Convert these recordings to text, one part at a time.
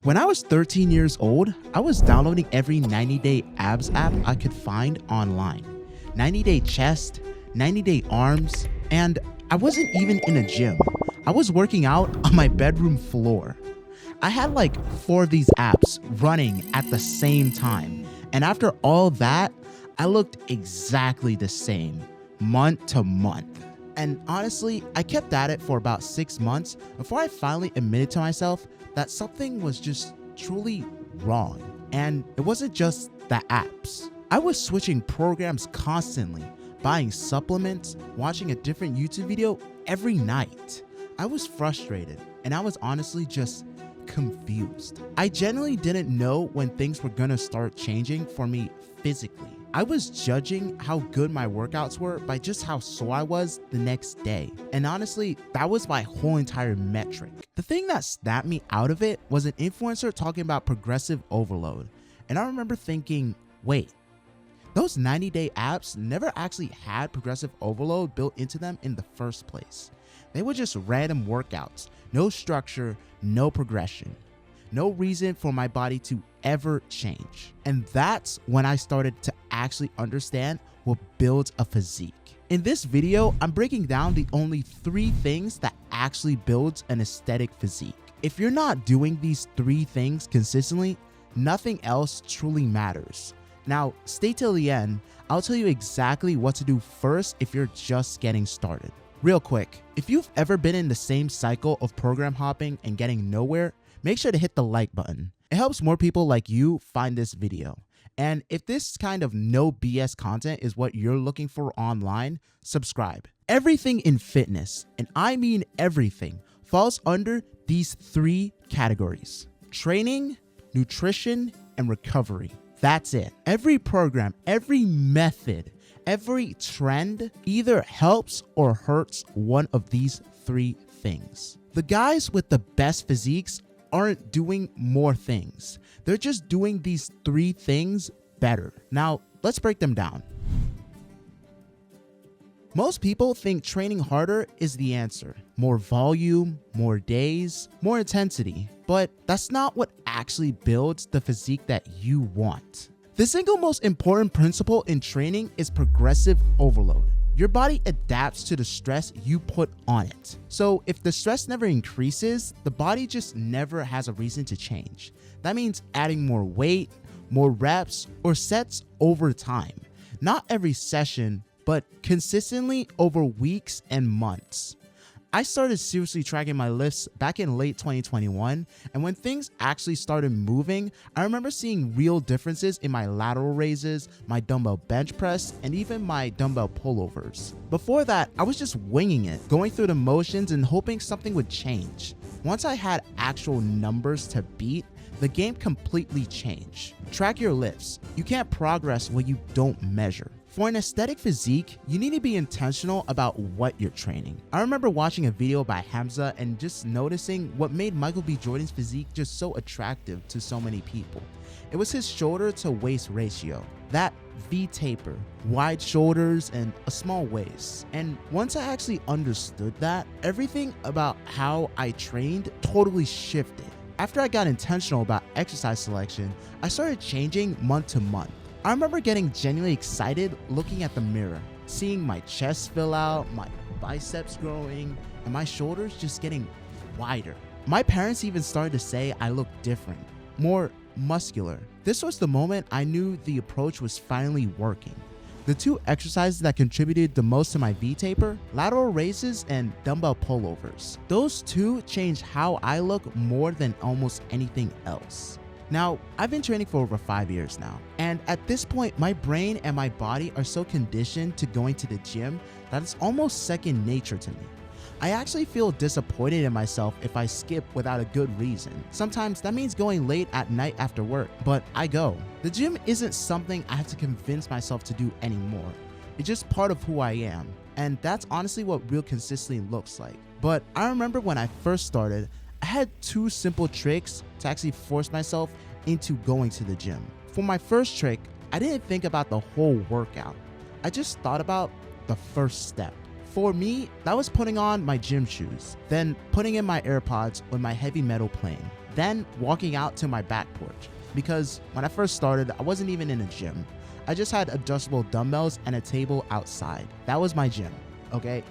When I was 13 years old, I was downloading every 90-day abs app I could find online. 90-day chest, 90-day arms, and I wasn't even in a gym. I was working out on my bedroom floor. I had like 4 of these apps running at the same time. And after all that, I looked exactly the same, month to month. And honestly, I kept at it for about 6 months before I finally admitted to myself that something was just truly wrong. And it wasn't just the apps. I was switching programs constantly, buying supplements, watching a different YouTube video every night. I was frustrated, and I was honestly just confused. I genuinely didn't know when things were gonna start changing for me physically. I was judging how good my workouts were by just how sore I was the next day. And honestly, that was my whole entire metric. The thing that snapped me out of it was an influencer talking about progressive overload. And I remember thinking, wait, those 90-day apps never actually had progressive overload built into them in the first place. They were just random workouts, no structure, no progression. No reason for my body to ever change. And that's when I started to actually understand what builds a physique. In this video, I'm breaking down the only 3 things that actually builds an aesthetic physique. If you're not doing these 3 things consistently, nothing else truly matters. Now, stay till the end. I'll tell you exactly what to do first if you're just getting started. Real quick, if you've ever been in the same cycle of program hopping and getting nowhere, make sure to hit the like button. It helps more people like you find this video. And if this kind of no BS content is what you're looking for online, subscribe. Everything in fitness, and I mean everything, falls under these 3 categories: training, nutrition, and recovery. That's it. Every program, every method, every trend either helps or hurts one of these 3 things. The guys with the best physiques aren't doing more things. They're just doing these 3 things better. Now, let's break them down. Most people think training harder is the answer. More volume, more days, more intensity. But that's not what actually builds the physique that you want. The single most important principle in training is progressive overload. Your body adapts to the stress you put on it. So if the stress never increases, the body just never has a reason to change. That means adding more weight, more reps, or sets over time. Not every session, but consistently over weeks and months. I started seriously tracking my lifts back in late 2021, and when things actually started moving, I remember seeing real differences in my lateral raises, my dumbbell bench press, and even my dumbbell pullovers. Before that, I was just winging it, going through the motions and hoping something would change. Once I had actual numbers to beat, the game completely changed. Track your lifts. You can't progress what you don't measure. For an aesthetic physique, you need to be intentional about what you're training. I remember watching a video by Hamza and just noticing what made Michael B. Jordan's physique just so attractive to so many people. It was his shoulder to waist ratio. That V taper, wide shoulders, and a small waist. And once I actually understood that, everything about how I trained totally shifted. After I got intentional about exercise selection, I started changing month to month. I remember getting genuinely excited looking at the mirror, seeing my chest fill out, my biceps growing, and my shoulders just getting wider. My parents even started to say I looked different, more muscular. This was the moment I knew the approach was finally working. The 2 exercises that contributed the most to my V-taper, lateral raises and dumbbell pullovers. Those 2 changed how I look more than almost anything else. Now, I've been training for over 5 years now, and at this point, my brain and my body are so conditioned to going to the gym that it's almost second nature to me. I actually feel disappointed in myself if I skip without a good reason. Sometimes that means going late at night after work, but I go. The gym isn't something I have to convince myself to do anymore. It's just part of who I am, and that's honestly what real consistency looks like. But I remember when I first started, I had 2 simple tricks to actually force myself into going to the gym. For my first trick, I didn't think about the whole workout. I just thought about the first step. For me, that was putting on my gym shoes, then putting in my AirPods with my heavy metal playing. then walking out to my back porch. Because when I first started, I wasn't even in a gym. I just had adjustable dumbbells and a table outside. That was my gym, okay?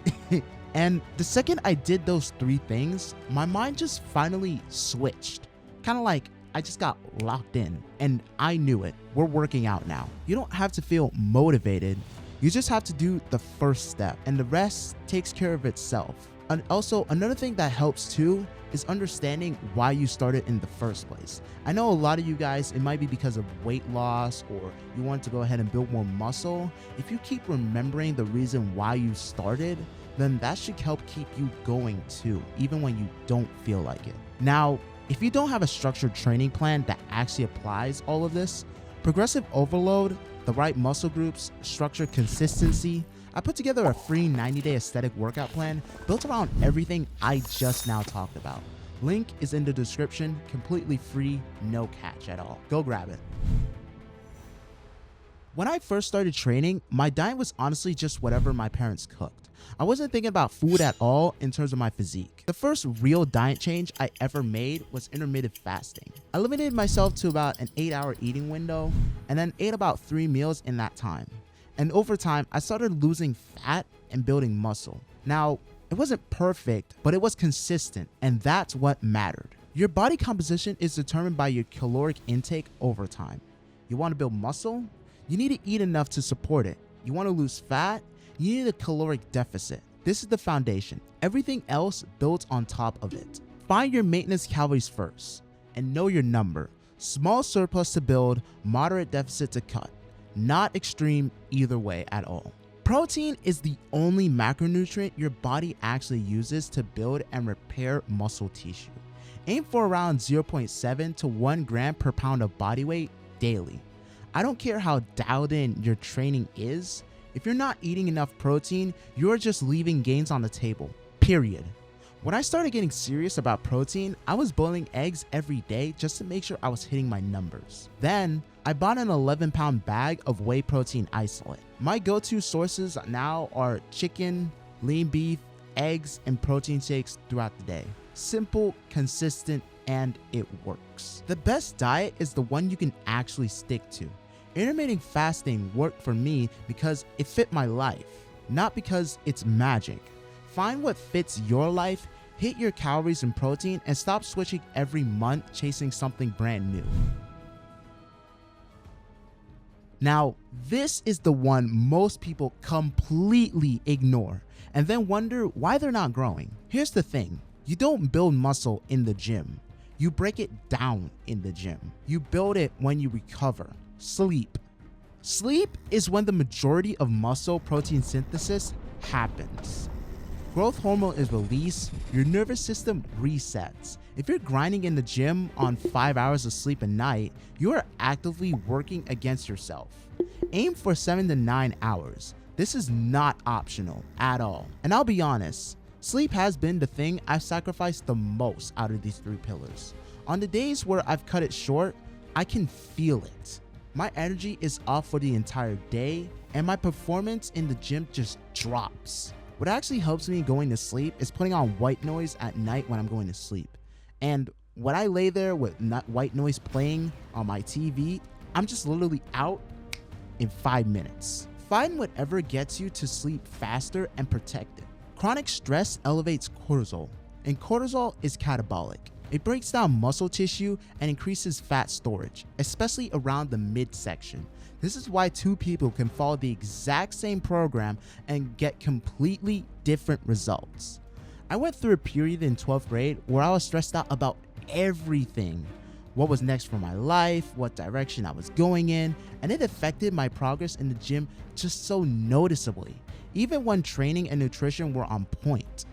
And the second I did those 3 things, my mind just finally switched. Kind of like I just got locked in, and I knew it. We're working out now. You don't have to feel motivated. You just have to do the first step, and the rest takes care of itself. And also, another thing that helps too is understanding why you started in the first place. I know a lot of you guys, it might be because of weight loss or you want to go ahead and build more muscle. If you keep remembering the reason why you started, then that should help keep you going too, even when you don't feel like it. Now, if you don't have a structured training plan that actually applies all of this, progressive overload, the right muscle groups, structured consistency, I put together a free 90-day aesthetic workout plan built around everything I just now talked about. Link is in the description, completely free, no catch at all. Go grab it. When I first started training, my diet was honestly just whatever my parents cooked. I wasn't thinking about food at all in terms of my physique. The first real diet change I ever made was intermittent fasting. I limited myself to about an 8-hour eating window and then ate about 3 meals in that time. And over time, I started losing fat and building muscle. Now, it wasn't perfect, but it was consistent, and that's what mattered. Your body composition is determined by your caloric intake over time. You want to build muscle? You need to eat enough to support it. You want to lose fat? You need a caloric deficit. This is the foundation. Everything else builds on top of it. Find your maintenance calories first and know your number. Small surplus to build, moderate deficit to cut. Not extreme either way at all. Protein is the only macronutrient your body actually uses to build and repair muscle tissue. Aim for around 0.7 to 1 gram per pound of body weight daily. I don't care how dialed in your training is. If you're not eating enough protein, you're just leaving gains on the table, period. When I started getting serious about protein, I was boiling eggs every day just to make sure I was hitting my numbers. Then, I bought an 11-pound bag of whey protein isolate. My go-to sources now are chicken, lean beef, eggs, and protein shakes throughout the day. Simple, consistent, and it works. The best diet is the one you can actually stick to. Intermittent fasting worked for me because it fit my life, not because it's magic. Find what fits your life, hit your calories and protein, and stop switching every month chasing something brand new. Now, this is the one most people completely ignore and then wonder why they're not growing. Here's the thing, you don't build muscle in the gym. You break it down in the gym. You build it when you recover. Sleep. Sleep is when the majority of muscle protein synthesis happens. Growth hormone is released, your nervous system resets. If you're grinding in the gym on 5 hours of sleep a night, you are actively working against yourself. Aim for 7 to 9 hours. This is not optional at all. And I'll be honest, sleep has been the thing I've sacrificed the most out of these 3 pillars. On the days where I've cut it short, I can feel it. My energy is off for the entire day, and my performance in the gym just drops. What actually helps me going to sleep is putting on white noise at night when I'm going to sleep. And when I lay there with white noise playing on my TV, I'm just literally out in 5 minutes. Find whatever gets you to sleep faster and protect it. Chronic stress elevates cortisol, and cortisol is catabolic. It breaks down muscle tissue and increases fat storage, especially around the midsection. This is why 2 people can follow the exact same program and get completely different results. I went through a period in 12th grade where I was stressed out about everything. What was next for my life, what direction I was going in, and it affected my progress in the gym just so noticeably, even when training and nutrition were on point.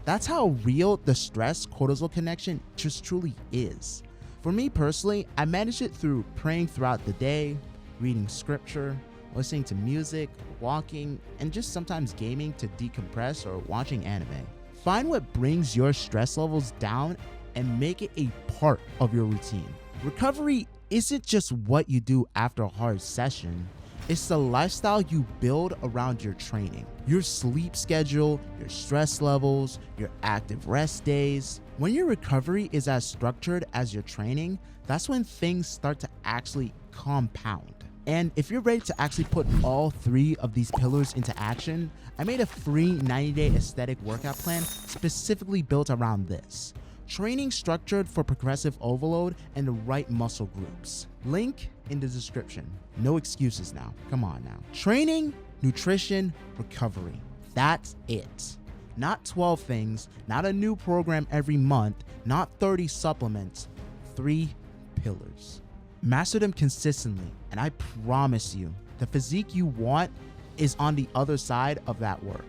That's how real the stress-cortisol connection just truly is. For me personally, I managed it through praying throughout the day, reading scripture, listening to music, walking, and just sometimes gaming to decompress or watching anime. Find what brings your stress levels down and make it a part of your routine. Recovery isn't just what you do after a hard session. It's the lifestyle you build around your training. Your sleep schedule, your stress levels, your active rest days. When your recovery is as structured as your training, that's when things start to actually compound. And if you're ready to actually put all 3 of these pillars into action, I made a free 90-day aesthetic workout plan specifically built around this. Training structured for progressive overload and the right muscle groups. Link in the description. No excuses now. Come on now. Training, nutrition, recovery. That's it. Not 12 things, not a new program every month, not 30 supplements. 3 pillars. Master them consistently, and I promise you, the physique you want is on the other side of that work.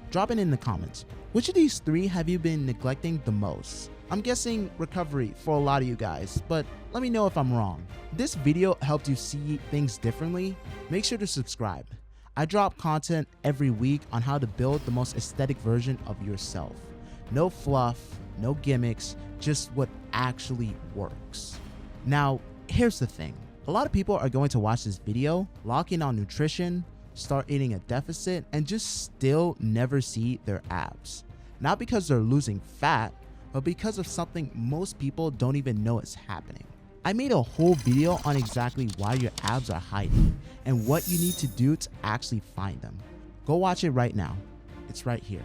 Drop it in the comments. Which of these 3 have you been neglecting the most? I'm guessing recovery for a lot of you guys, but let me know if I'm wrong. If this video helped you see things differently, make sure to subscribe. I drop content every week on how to build the most aesthetic version of yourself. No fluff, no gimmicks, just what actually works. Now, here's the thing. A lot of people are going to watch this video, lock in on nutrition, start eating a deficit, and just still never see their abs. Not because they're losing fat, but because of something most people don't even know is happening. I made a whole video on exactly why your abs are hiding and what you need to do to actually find them. Go watch it right now. It's right here.